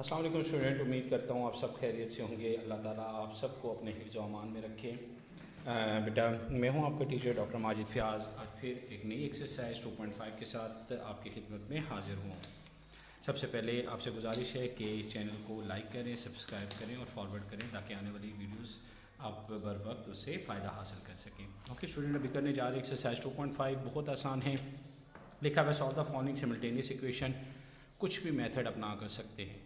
अस्सलाम वालेकुम स्टूडेंट, उम्मीद करता हूँ आप सब खैरियत से होंगे। अल्लाह ताला आप सबको अपने हिफ्ज़ व अमान में रखे। बेटा मैं हूँ आपका टीचर डॉक्टर माजिद फ़याज़। आज फिर एक नई एक्सरसाइज 2.5 के साथ आपकी खिदमत में हाज़िर हूँ। सबसे पहले आपसे गुजारिश है कि चैनल को लाइक करें, सब्सक्राइब करें और फॉरवर्ड करें ताकि आने वाली वीडियोस आप बर वक्त उससे फ़ायदा हासिल कर सकें। ओके स्टूडेंट, अभी करने जा रहे हैं एक्सरसाइज 2.5। बहुत आसान है। लिखा हुआ solve the following simultaneous equation. कुछ भी मेथड अपना कर सकते हैं,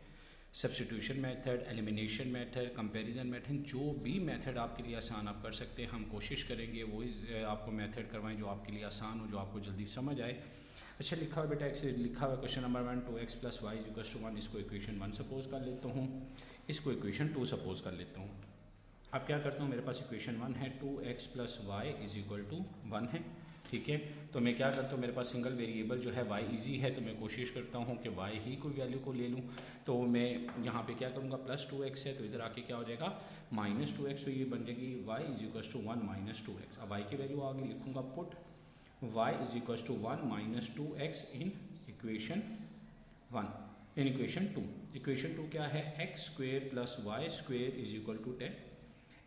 substitution method, elimination method, comparison method, जो भी मेथड आपके लिए आसान आप कर सकते हैं। हम कोशिश करेंगे वो आपको मेथड करवाएं जो आपके लिए आसान हो, जो आपको जल्दी समझ आए। अच्छा लिखा हुआ बेटा, लिखा हुआ क्वेश्चन नंबर 1 2x + y = 1। इसको इक्वेशन 1 सपोज कर लेता हूँ, इसको इक्वेशन 2 सपोज कर लेता हूँ। अब क्या करता हूँ, मेरे पास इक्वेशन 1 है, 2x + y = 1 है। ठीक है, तो मैं क्या करता हूँ, मेरे पास सिंगल वेरिएबल जो है y इजी है, तो मैं कोशिश करता हूँ कि y ही कोई वैल्यू को ले लूँ। तो मैं यहाँ पे क्या करूँगा, +2x है तो इधर आके क्या हो जाएगा -2x, तो ये बन जाएगी y = 1 - 2x। अब y की वैल्यू आगे लिखूँगा, put y = 1 - 2x in equation 1 in equation 2। Equation 2 क्या है, x² + y² = 10।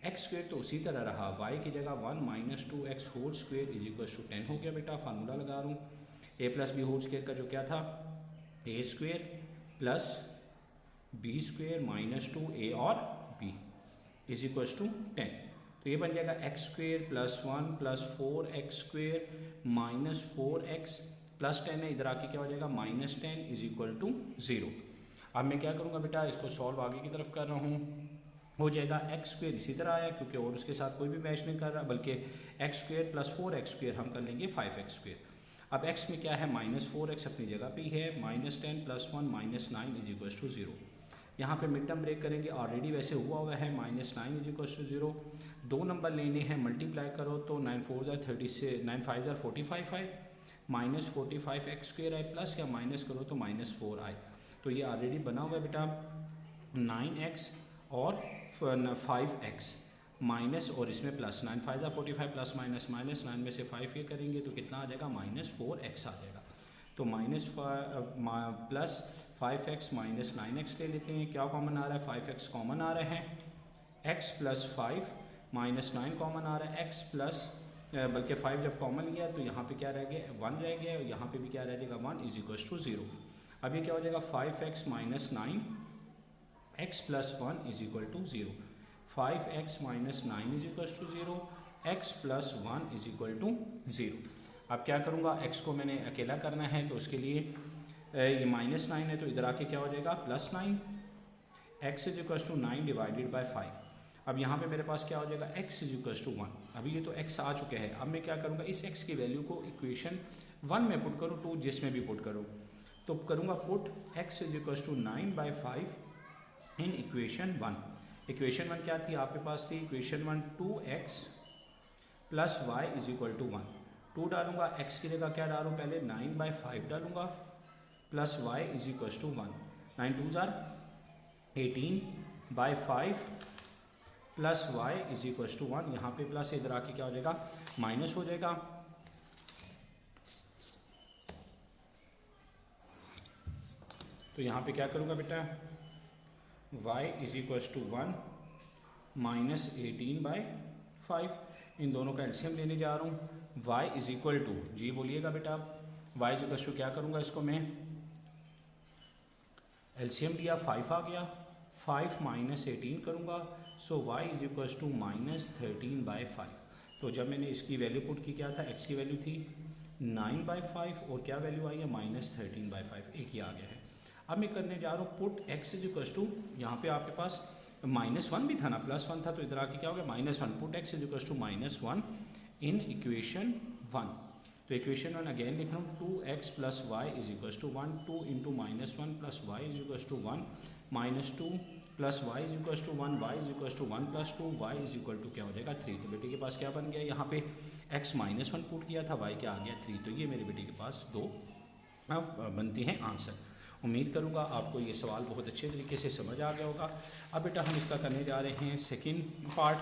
x² तो उसी तरह रहा, y की जगह 1 - 2x होल² = 10 हो गया बेटा। फार्मूला लगा रहा हूँ, a + b² का जो क्या था, a² + b² - 2a और b = 10। तो ये बन जाएगा x² + 1 + 4x² - 4x + 10 है, इधर आके क्या हो जाएगा -10 = 0। अब मैं क्या करूँगा बेटा, इसको सॉल्व आगे की तरफ कर रहा हूँ, हो जाएगा x² इसी तरह आया क्योंकि और उसके साथ कोई भी मैच नहीं कर रहा, बल्कि x² + 4x² हम कर लेंगे 5x²। अब x में क्या है, -4x अपनी जगह पे ही है, -10 + 1 - 9 = 0। यहाँ पे मिड टर्म ब्रेक करेंगे, ऑलरेडी वैसे हुआ है -9 = 0। दो नंबर लेने हैं, मल्टीप्लाई करो तो 9 4 = 36, 9 5 = 45 आए, -45 x² आए, प्लस या माइनस करो तो -4 आए। तो ये ऑलरेडी बना हुआ है बेटा, 9x और 5x माइनस और इसमें प्लस, 9 5 = 45 प्लस माइनस माइनस 9 में से 5 ये करेंगे तो कितना आ जाएगा, -4x आ जाएगा। तो +5x - 9x ले लेते हैं। क्या कॉमन आ रहा है, 5x कॉमन आ रहा है, x + 5 - 9 कॉमन आ रहा है, x प्लस बल्कि 5 जब कॉमन लिया तो यहाँ पे क्या रह गया, 1 रह गया, और यहाँ पे भी क्या रह जाएगा, 1 = 0। अब ये क्या हो जाएगा, 5x - 9 x + 1 = 0, 5x - 9 = 0, x + 1 = 0। अब क्या करूँगा, x को मैंने अकेला करना है तो उसके लिए ये -9 है तो इधर आके क्या हो जाएगा +9, x = 9 / 5। अब यहाँ पे मेरे पास क्या हो जाएगा, x = 1। अभी ये तो x आ चुके हैं, अब मैं क्या करूँगा, इस x की वैल्यू को इक्वेशन 1 में पुट करूँ, 2 जिसमें भी पुट करूँ, तो करूँगा पुट x = 9/5 इन इक्वेशन 1। इक्वेशन 1 क्या थी आपके पास थी, इक्वेशन 1 2x + y = 1। 2 डालूंगा, x की जगह क्या डालूँ, पहले 9/5 डालूंगा प्लस y = 1। 9 2 = 18/5 plus y = 1। यहाँ पे प्लस, इधर आके क्या हो जाएगा, माइनस हो जाएगा। तो यहाँ पे क्या करूँगा बेटा, y = 1 - 18/5, इन दोनों का एलसीएम लेने जा रहा हूँ। y = जी बोलिएगा बेटा, y = क्या करूँगा, इसको मैं एलसीएम लिया, 5 आ गया, 5 - 18 करूँगा, सो y = -13/5। तो जब मैंने इसकी वैल्यू पुट की, क्या था, x की वैल्यू थी 9/5 और क्या वैल्यू आई है, -13/5, एक ही आ गया है। अब मैं करने जा रहा हूँ पुट x = यहाँ पे आपके पास -1 भी था ना, +1 था, तो इधर आके क्या हो गया, -1। Put x = -1 in equation 1। तो इक्वेशन 1 अगेन लिख रहा हूँ, 2x + y = 1, 2 × -1 + y = 1 -2 + y = 1, y = 1 + 2, y क्या हो जाएगा 3। तो बेटे के पास क्या बन गया, यहाँ पे x -1 पुट किया था, y क्या आ गया 3। तो ये मेरे बेटे के पास 2 बनती हैं आंसर। उम्मीद करूँगा आपको ये सवाल बहुत अच्छे तरीके से समझ आ गया होगा। अब बेटा हम इसका करने जा रहे हैं सेकंड पार्ट,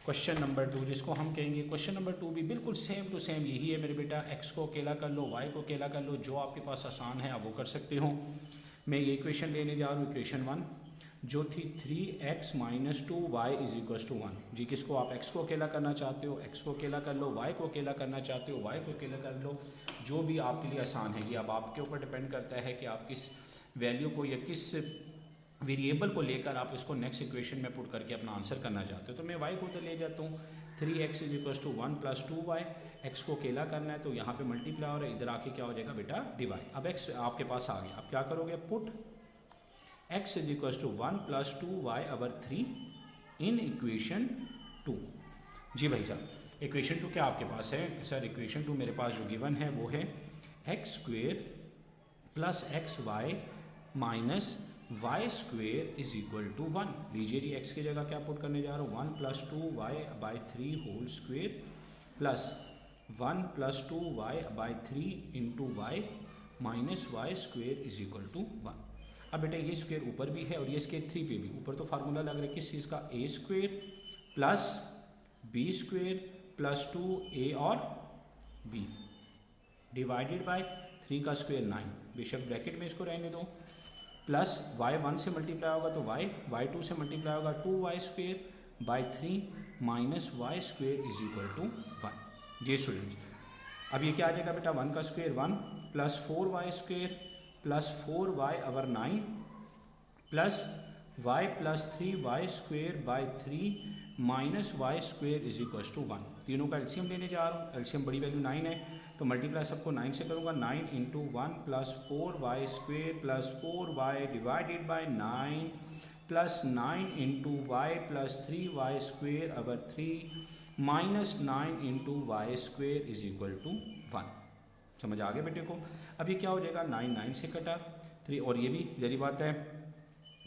क्वेश्चन नंबर 2, जिसको हम कहेंगे क्वेश्चन नंबर 2 भी बिल्कुल सेम टू सेम यही है मेरे बेटा। x को अकेला कर लो, y को अकेला कर लो, जो आपके पास आसान है आप वो कर सकते हो। मैं ये इक्वेशन लेने जा रहा हूँ, इक्वेशन 1 जो थी 3x minus 2y is equal to 1। जी किसको आप x को अकेला करना चाहते हो x को अकेला कर लो, y को अकेला करना चाहते हो y को अकेला कर लो, जो भी आपके लिए आसान है। ये अब आपके ऊपर डिपेंड करता है कि आप किस वैल्यू को या किस वेरिएबल को लेकर आप इसको नेक्स्ट इक्वेशन में पुट करके अपना आंसर करना चाहते हो। तो मैं y को उधर ले जाता हूँ, 3x is equal to 1 plus 2y, x को अकेला करना है तो यहाँ पे मल्टीप्लाई हो रहा है, इधर आके क्या हो जाएगा बेटा डिवाइड। अब x आपके पास आ गया, अब क्या करोगे, put x is equal to 1 plus 2y over 3 in equation 2। जी भाई साहब इक्वेशन 2 क्या आपके पास है सर? इक्वेशन 2 मेरे पास जो गिवन है वो है x square plus x y minus y square is equal to 1। लीजिए जी x की जगह क्या पुट करने जा रहा हूँ, 1 plus 2y by 3 whole square plus 1 plus 2y by 3 into y minus y square is equal to 1। अब बेटा ये स्क्वेयर ऊपर भी है और ये स्क्वेयर 3 पे भी, ऊपर तो फार्मूला लग रहा है किस चीज़ का, a square plus b square plus 2a और b डिवाइडेड बाय 3 का स्क्वेयर 9, बेशक ब्रैकेट में इसको रहने दो, प्लस y1 से मल्टीप्लाई होगा तो y, y2 से मल्टीप्लाई होगा 2y square by 3 minus y square is equal to 1। ये स्टूडेंट्स अब ये क्या आ जाएगा बेटा, 1 का square 1 plus 4y square plus 4y over 9 plus y plus 3y square by 3 minus y square is equal to 1। तीनों का एलसीएम लेने जा रहा हूँ, एलसीएम बड़ी वैल्यू 9 है तो मल्टीप्लाई सबको 9 से करूँगा, 9 into 1 plus 4y square plus 4y divided by 9 plus 9 into y plus 3y square over 3 minus 9 into y square is equal to 1। समझ आ गया बेटे को? अब ये क्या हो जाएगा, 9 9 से कटा 3 और ये भी जरी बात है,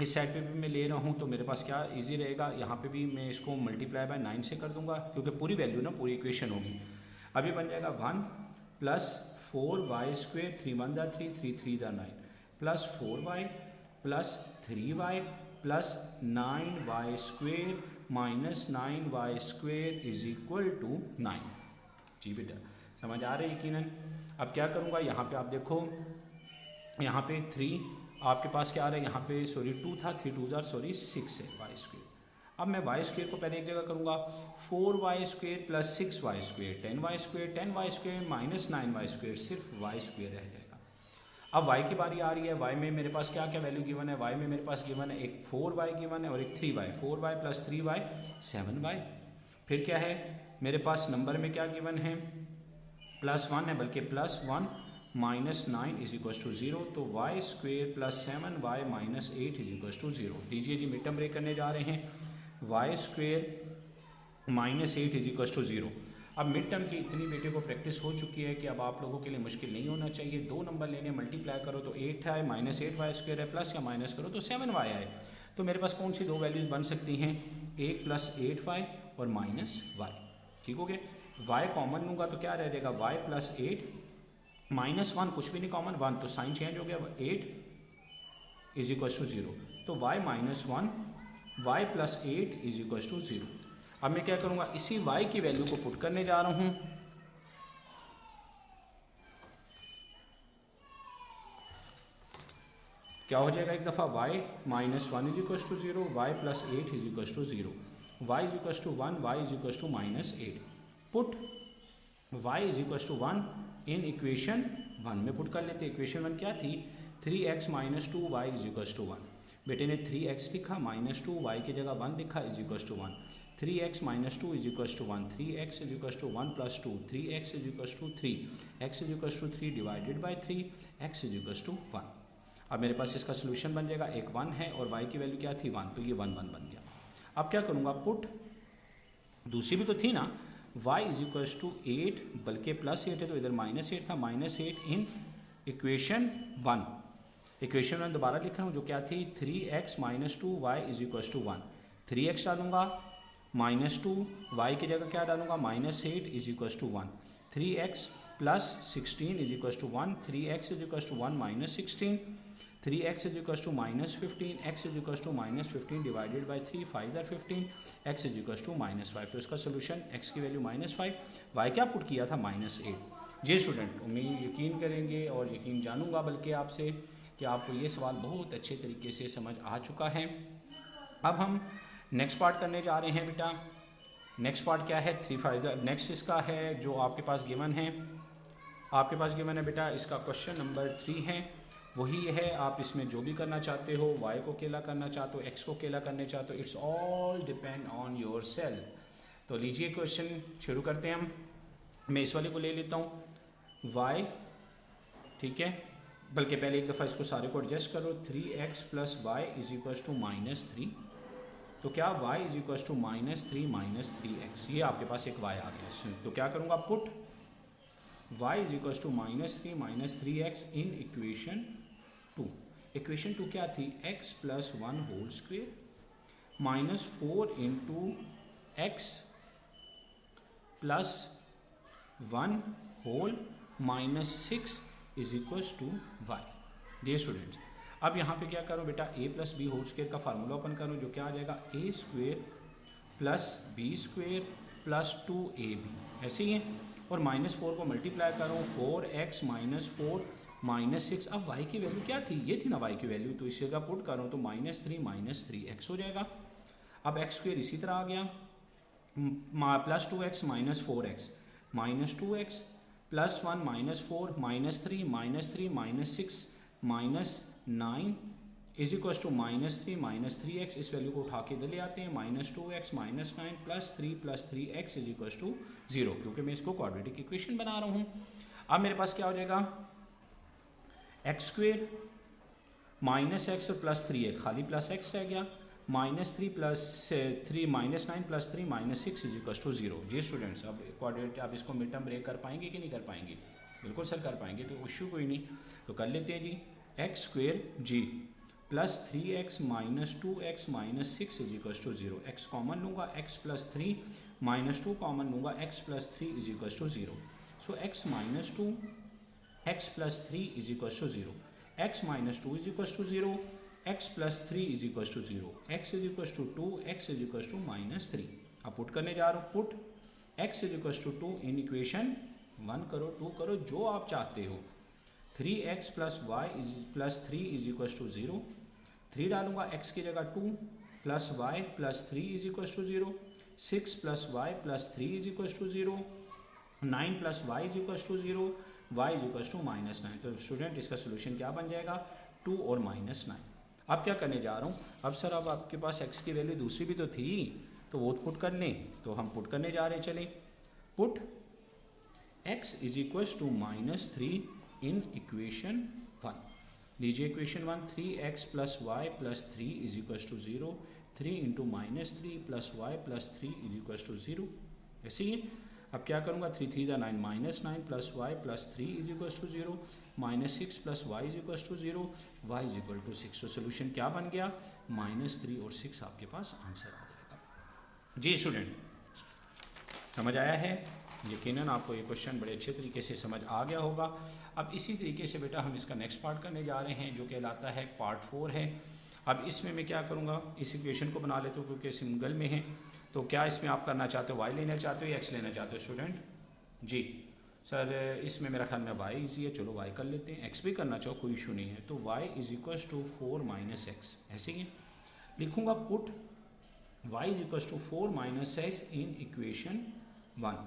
इस साइड पे भी मैं ले रहा हूँ तो मेरे पास क्या इजी रहेगा, यहाँ पे भी मैं इसको मल्टीप्लाई बाय 9 से कर दूंगा क्योंकि पूरी वैल्यू ना पूरी इक्वेशन होगी। अभी बन जाएगा 1 प्लस 4y स्क्वेयर 3 1 दा 3 3 3 दा 9 plus 4y plus 3y plus 9y square minus 9y square is equal to 9। जी बेटा समझ आ रही है यकीनन। अब क्या करूँगा, यहाँ पे आप देखो, यहाँ पे 3 आपके पास क्या आ रहा है, यहाँ पे सॉरी 2 था, 3 2 सॉरी 6 है वाई स्क्वेयर। अब मैं वाई स्क्वेयर को पहले एक जगह करूँगा, 4y square plus 6y square 10y square minus 9y square, सिर्फ वाई स्क्वेयर रह जाएगा। अब y की बारी आ रही है, y में मेरे पास क्या क्या वैल्यू गिवन है, y में मेरे पास गिवन है एक 4y गिवन है और एक 3y, 4y plus 3y 7y। फिर क्या है मेरे पास नंबर में क्या गिवन है, प्लस 1 है, बल्कि plus 1 minus 9 is equal to 0, तो y square plus 7y minus 8 is equal to 0। लीजिए जी मिड टर्म ब्रेक करने जा रहे हैं, y square minus 8 is equal to 0। अब मिड टर्म की इतनी बेटे को प्रैक्टिस हो चुकी है कि अब आप लोगों के लिए मुश्किल नहीं होना चाहिए। 2 नंबर लेने, मल्टीप्लाई करो तो 8 आए, माइनस 8y स्क्वेयर है, प्लस या माइनस करो तो 7y आए। तो मेरे पास कौन सी 2 वैल्यूज़ बन सकती हैं, 1 प्लस 8y और माइनस y। ठीक हो गया, y कॉमन लूँगा तो क्या रह जाएगा, y प्लस 8 माइनस 1 कुछ भी नहीं कॉमन 1, तो साइन चेंज हो गया, 8 इज इक्वल टू 0, तो y minus 1 y plus 8 is equal to 0। अब मैं क्या करूँगा, इसी y की वैल्यू को पुट करने जा रहा हूँ, क्या हो जाएगा, एक दफ़ा y minus 1 is equal to 0, y plus 8 is equal to 0, y is equal to 1, y is equal to minus 8। Put y is equal to 1 in equation 1 में पुट कर लेते। इक्वेशन 1 क्या थी, 3x minus 2y is equal to 1। बेटे ने 3x लिखा, minus 2y की जगह 1 लिखा, is equal to 1। 3x minus 2 is equal to 1, 3x is equal to 1 plus 2, 3x is equal to 3, x is equal to 3 divided by 3, x is equal to 1। अब मेरे पास इसका solution बन जाएगा, एक 1 है और y की वैल्यू क्या थी 1, तो ये 1 1 बन गया। अब क्या करूँगा, पुट दूसरी भी तो थी ना, y इज इक्वल टू 8, बल्कि प्लस 8 है तो इधर माइनस 8 था, माइनस 8 इन इक्वेशन 1। इक्वेशन 1 दोबारा लिख रहा हूँ जो क्या थी, 3x minus 2y is equal to 1। 3x डालूंगा, माइनस 2, y की जगह क्या डालूंगा, minus 8 is equal to 1। 3x plus 16 is equal to 1, 3x is equal to 1 minus 16, 3x is equal to minus 15, x is equal to minus 15 divided by 3, 5 आर 15, x is equal to minus 5। तो इसका solution x की value minus 5, y क्या put किया था minus 8। जी student उम्मीद यकीन करेंगे और यकीन जानूंगा बल्कि आपसे कि आपको ये सवाल बहुत अच्छे तरीके से समझ आ चुका है। अब हम नेक्स्ट पार्ट करने जा रहे हैं बेटा। नेक्स्ट पार्ट क्या है, 3 नेक्स्ट इसका है जो आपके पास गिवन है, आपके पास गिवन है बेटा, इसका क्वेश्चन नंबर 3 है। वही है, आप इसमें जो भी करना चाहते हो, y को अकेला करना चाहते हो, x को अकेला करने चाहते हो, it's all depend on your self. तो लीजिए क्वेश्चन शुरू करते हैं हम। मैं इस वाले को ले लेता हूँ y, ठीक है, बल्कि पहले एक दफ़ा इसको सारे को एडजस्ट करो। 3x + y = -3। तो क्या y = -3 - 3x, ये आपके पास एक y आ गया। तो क्या करूँगा, put y = -3 - 3x in equation 2। Equation 2 क्या थी, x + 1 whole square -4 × x + 1 whole -6 = y। ये स्टूडेंट्स, अब यहाँ पे क्या करो बेटा, a + b होल स्क्वेयर का फार्मूला ओपन करो, जो क्या आ जाएगा, a² + b² + 2ab, ऐसे ही है। और -4 को मल्टीप्लाई करो, 4x - 4 - 6। अब y की वैल्यू क्या थी, ये थी ना y की वैल्यू, तो इस जगह पुट करो तो -3 - 3x हो जाएगा। अब x² इसी तरह आ गया, +2x - 4x -2x + 1 - 4 - 3 - 3 - 6 - 9 = -3 - 3x। इस वैल्यू को उठा के इधर ले आते हैं, -2x - 9 + 3 + 3x = 0, क्योंकि मैं इसको क्वाड्रेटिक इक्वेशन बना रहा हूँ। अब मेरे पास क्या हो जाएगा, x² -x + 3x, खाली +x रह गया, -3 + 3 -9 + 3 - 6 = 0। जी स्टूडेंट्स, अब क्वाड्रेटिक, आप इसको मिड टर्म ब्रेक कर पाएंगे कि नहीं कर पाएंगे, बिल्कुल सर कर पाएंगे, तो इश्यू कोई नहीं। तो कर लेते हैं जी, x² g + 3x - 2x - 6 = 0। x common लूँगा, x + 3 - 2 कॉमन लूँगा, x + 3 = 0। सो x - 2 x + 3 = 0, x - 2 = 0, x + 3 = 0, x = 2, x = -3। अब पुट करने जा रहा हूँ, पुट x = 2 इन इक्वेशन 1 करो, 2 करो, जो आप चाहते हो। 3x + y + 3 = 0, 3 डालूंगा, x की जगह 2 + y + 3 = 0, 6 + y + 3 = 0, 9 + y = 0, y = -9। तो स्टूडेंट इसका सोल्यूशन क्या बन जाएगा, 2 और -9। अब क्या करने जा रहा हूँ, अब सर अब आपके पास x की वैल्यू दूसरी भी तो थी, तो वो पुट कर लें, तो हम पुट करने जा रहे हैं। चलें, पुट x = -3 इन इक्वेशन 1। लीजिए इक्वेशन 1, 3x + y + 3 = 0, 3 × -3 + y + 3 = 0, ऐसे ही। अब क्या करूँगा, 3 3 = 9 -9 + y + 3 = 0, -6 + y = 0, y = 6। तो सोल्यूशन क्या बन गया, -3 और 6 आपके पास आंसर आ जाएगा। जी स्टूडेंट, समझ आया है, यकीनन आपको ये क्वेश्चन बड़े अच्छे तरीके से समझ आ गया होगा। अब इसी तरीके से बेटा हम इसका नेक्स्ट पार्ट करने जा रहे हैं, जो कहलाता है पार्ट 4 है। अब इसमें मैं क्या करूँगा, इस इक्वेशन को बना लेता हूँ क्योंकि सिंगल में है। तो क्या इसमें आप करना चाहते हो, y लेना चाहते हो या x लेना चाहते हो स्टूडेंट? जी सर, इसमें मेरा ख्याल में y इजी है, चलो y कर लेते हैं। x भी करना चाहो कोई इशू नहीं है। तो y = 4 - x, ऐसे ही लिखूँगा, पुट y = 4 - x इन इक्वेशन 1।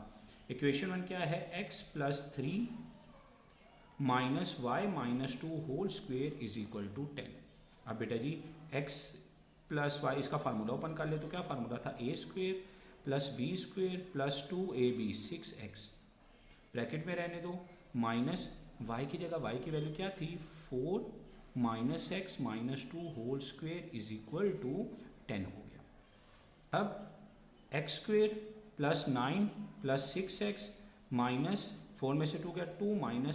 इक्वेशन 1 क्या है, x + 3 - y - 2 होल स्क्वेयर = 10। अब बेटा जी x + y, इसका फार्मूला ओपन कर ले, तो क्या फार्मूला था, a² + b² + 2ab 6x, bracket में रहने दो, माइनस y की जगह y की वैल्यू क्या थी, 4 - x - 2 होल स्क्वेयर = 10 हो गया। अब x² + 9 + 6x -4 में से 2 गया, 2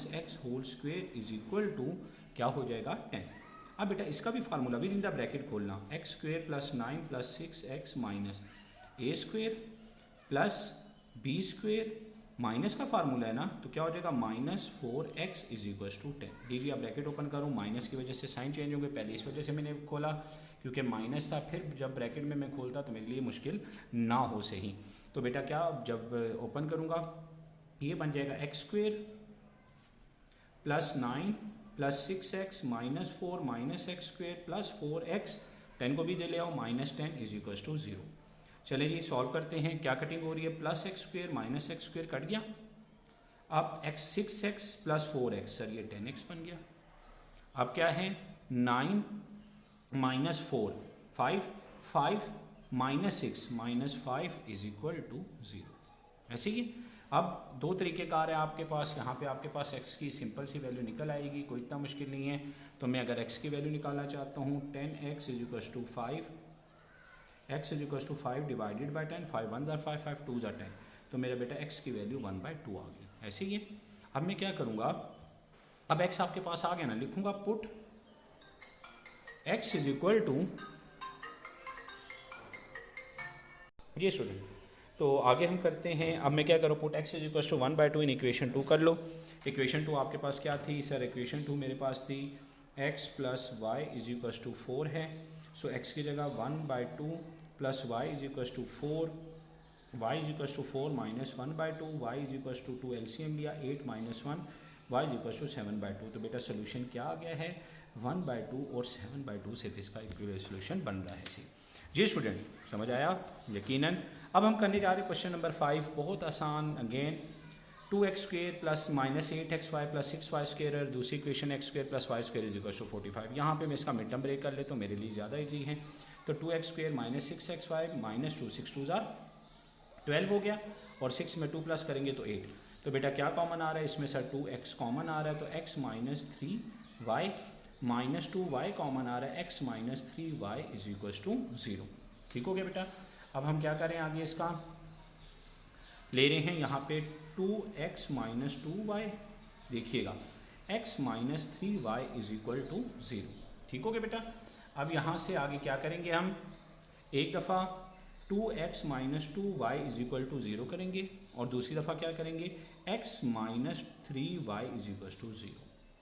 - x होल स्क्वेयर = क्या हो जाएगा, 10। अब बेटा इसका भी फार्मूला भी जिंदा ब्रैकेट खोलना, x² + 9 + 6x -a² + b² minus का फार्मूला है ना, तो क्या हो जाएगा, -4x = 10। लीजिए आप ब्रैकेट ओपन करूँ, माइनस की वजह से साइन चेंज होंगे, पहले इस वजह से मैंने खोला क्योंकि माइनस था, फिर जब ब्रैकेट में मैं खोलता तो मेरे लिए मुश्किल ना हो सही। तो बेटा क्या, जब ओपन करूँगा ये बन जाएगा x² + 9 plus 6x minus 4 minus x square plus 4x, 10 को भी दे ले आओ, माइनस 10 इज इक्वल टू 0। चले जी सॉल्व करते हैं। क्या कटिंग हो रही है, plus x square minus x square cut गया, अब x 6x plus 4x, sir ये 10x बन गया। अब क्या है 9 minus 4 5, 5 minus 6 minus 5 is equal to 0। ऐसे ही अब दो तरीक़ेकार है आपके पास। यहाँ पे आपके पास x की सिंपल सी वैल्यू निकल आएगी, कोई इतना मुश्किल नहीं है। तो मैं अगर x की वैल्यू निकालना चाहता हूँ 10x is equal to 5, x is equal to 5 divided by 10, 5 1 ज़ा 5, 5 2 ज़ा 10, तो मेरा बेटा x की वैल्यू 1/2 आ गई। ऐसे ही अब मैं क्या करूँगा, अब x आपके पास आ गया ना, लिखूँगा put x is equal to, ये स्टूडेंट, तो आगे हम करते हैं। अब मैं क्या करूँ, put x is equal to 1/2 in equation 2 कर लो। इक्वेशन 2 आपके पास क्या थी सर, इक्वेशन 2 मेरे पास थी x plus y is equal to 4 है। सो x की जगह 1/2 plus y is equal to 4, y is equal to 4 minus 1/2, y is equal to 2 LCM लिया 8 minus 1, y is equal to 7/2। तो बेटा सोल्यूशन क्या आ गया है 1/2 और 7/2 से इसका सोल्यूशन बन रहा है। जी स्टूडेंट समझ आया यकीनन। अब हम करने जा रहे हैं क्वेश्चन नंबर 5, बहुत आसान। Again 2x square plus minus 8xy प्लस 6y स्क्वेयर और दूसरी equation x square plus y square is equal to 45। यहाँ पे मैं इसका मिड टर्म ब्रेक कर लेता हूँ, मेरे लिए ज़्यादा ईजी है। तो 2x square minus 6xy minus 2, 6 2 ज़ा 12 हो गया, और 6 में 2 प्लस करेंगे तो 8। तो बेटा क्या कॉमन आ रहा है इसमें सर, 2x कॉमन आ रहा है, तो x minus 3y minus 2y common आ रहा है, x minus 3y is equal to 0। ठीक हो गया बेटा। अब हम क्या करें आगे, इसका ले रहे हैं यहाँ पे 2x माइनस 2y, देखिएगा x minus 3y is equal to 0। ठीक हो गया बेटा। अब यहाँ से आगे क्या करेंगे हम, एक दफ़ा 2x minus 2y is equal to 0 करेंगे, और दूसरी दफ़ा क्या करेंगे x minus 3y is equal to 0।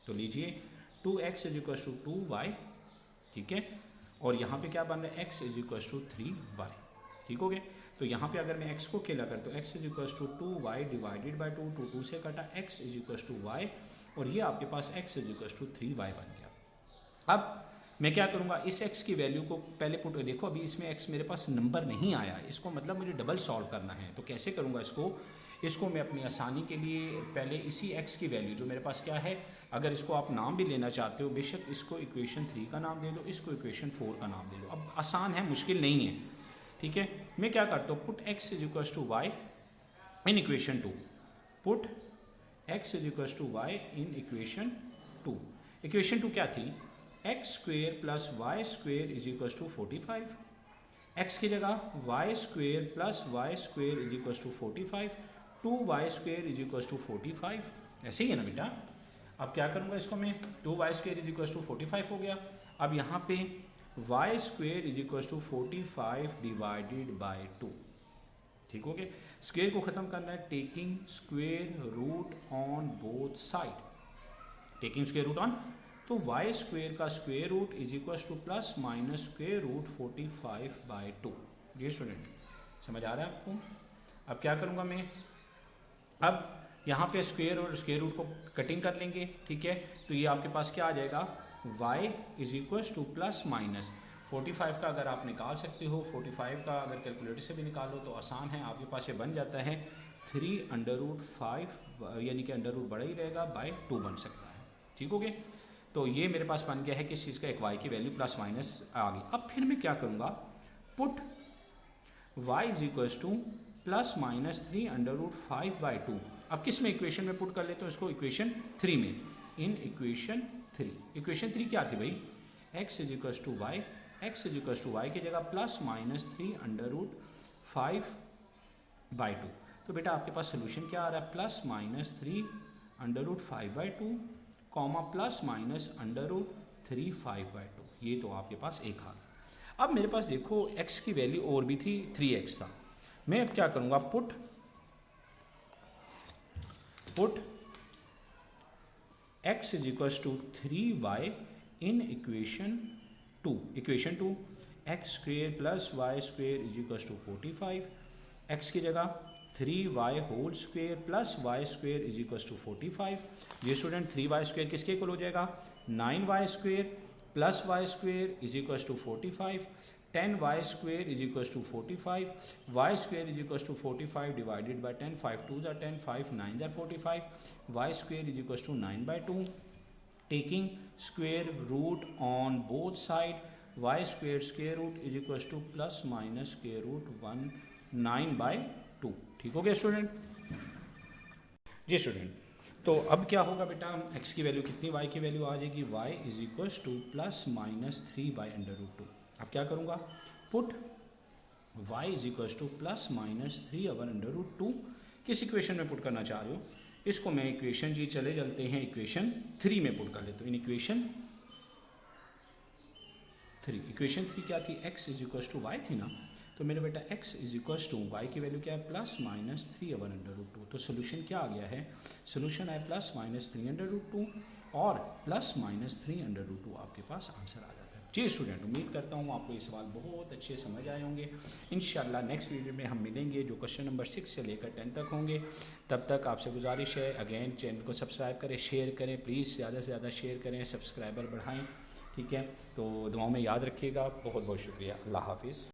तो लीजिए 2x is equal to 2y, ठीक है, और यहाँ पे क्या बन रहा है x is equal to 3y। ठीक हो गया। तो यहाँ पे अगर मैं x को अकेला कर, तो x is equal to 2y divided by 2, 2 से कटा, x is equal to y, और ये आपके पास x is equal to 3y बन गया। अब मैं क्या करूँगा, इस x की वैल्यू को पहले पुट, देखो अभी इसमें x मेरे पास नंबर नहीं आया, इसको मतलब मुझे डबल सॉल्व करना है। तो कैसे करूँगा इसको मैं अपनी आसानी के लिए पहले इसी x की वैल्यू जो मेरे पास क्या है, अगर इसको आप नाम भी लेना चाहते हो, बेशक इसको इक्वेशन 3 का नाम दे दो, इसको इक्वेशन 4 का नाम दे दो। अब आसान है, मुश्किल नहीं है। ठीक है, मैं क्या करता हूँ, put x is equal to y in equation 2, put x is equal to y in equation 2। Equation 2 क्या थी, x square plus y square is equal to 45, x की जगह y square plus y square is equal to 45, 2y square is equal to 45। ऐसे ही है ना बेटा। अब क्या करूँगा इसको मैं, 2y square is equal to 45 हो गया। अब यहाँ पे y square is equal to 45 divided by 2। ठीक हो गया। स्क्वेयर को ख़त्म करना है, taking square root on both side, taking square root on, तो y स्क्वेयर का square root is equal to plus minus square root 45/2। ये स्टूडेंट समझ आ रहा है आपको। अब क्या करूँगा मैं, अब यहाँ पे स्क्वेयर और स्क्वेयर रूट को कटिंग कर लेंगे। ठीक है, तो ये आपके पास क्या आ जाएगा, y is equal to plus minus 45 का अगर आप निकाल सकते हो, 45 का अगर कैलकुलेटर से भी निकालो तो आसान है, आपके पास ये बन जाता है 3√5, यानी कि अंडर रूट बड़ा ही रहेगा, बाई 2 बन सकता है। ठीक हो गया। तो ये मेरे पास बन गया है कि इस चीज़ का एक y की वैल्यू प्लस माइनस आ गई। अब फिर मैं क्या करूँगा, put y is equal to plus minus 3√5/2। अब किस में इक्वेशन में पुट कर लेते हो इसको, इक्वेशन 3 में, इन इक्वेशन 3। इक्वेशन 3 क्या थी भाई, x is equal to y, x is equal to y की जगह प्लस माइनस 3√5/2। तो बेटा आपके पास सोल्यूशन क्या आ रहा है, plus minus 3√5/2 comma plus minus √3/5/2। ये तो आपके पास एक आ गया। अब मेरे पास देखो x की वैल्यू और भी थी, 3x था। मैं अब क्या करूँगा, put x is equal to 3y in equation 2। Equation 2 x square plus y square is equal to 45, x की जगह 3y whole square plus y square is equal to 45। ये स्टूडेंट 3y स्क्वेयर किसके equal हो जाएगा, 9y square plus y square is equal to 45, 10y square is equal to 45, y square is equal to 45 divided by 10, 5 2 ज़ा 10, 5 9 ज़ा 45, y square is equal to 9/2, taking square root on both side, y square root is equal to plus minus square root 9/2। ठीक हो गया student. जी student, तो अब क्या होगा बेटा, x की वैल्यू कितनी, y की वैल्यू आ जाएगी y is equal to plus minus 3/√2। अब क्या करूँगा, put y is equal to plus minus 3/√2 किस इक्वेशन में पुट करना चाह रहे हो, इसको मैं इक्वेशन जी चलते हैं इक्वेशन 3 में पुट कर लेता हूँ। इन इक्वेशन 3 क्या थी, x is equal to y थी ना, तो मेरे बेटा x is equal to y की वैल्यू क्या है, प्लस माइनस 3/√2। तो सोल्यूशन क्या आ गया है, सोल्यूशन है प्लस माइनस 3/√2 और प्लस माइनस 3/√2 आपके पास आंसर आ जाता है। जी स्टूडेंट, उम्मीद करता हूँ आपको ये सवाल बहुत अच्छे समझ आए होंगे। इंशाल्लाह नेक्स्ट वीडियो में हम मिलेंगे जो क्वेश्चन नंबर 6 से लेकर 10 तक होंगे। तब तक आपसे गुजारिश है, अगेन चैनल को सब्सक्राइब करें, शेयर करें, प्लीज़ ज़्यादा से ज़्यादा शेयर करें, सब्सक्राइबर बढ़ाएँ। ठीक है, तो दुआओं में याद रखिएगा। बहुत बहुत शुक्रिया। अल्लाह हाफिज़।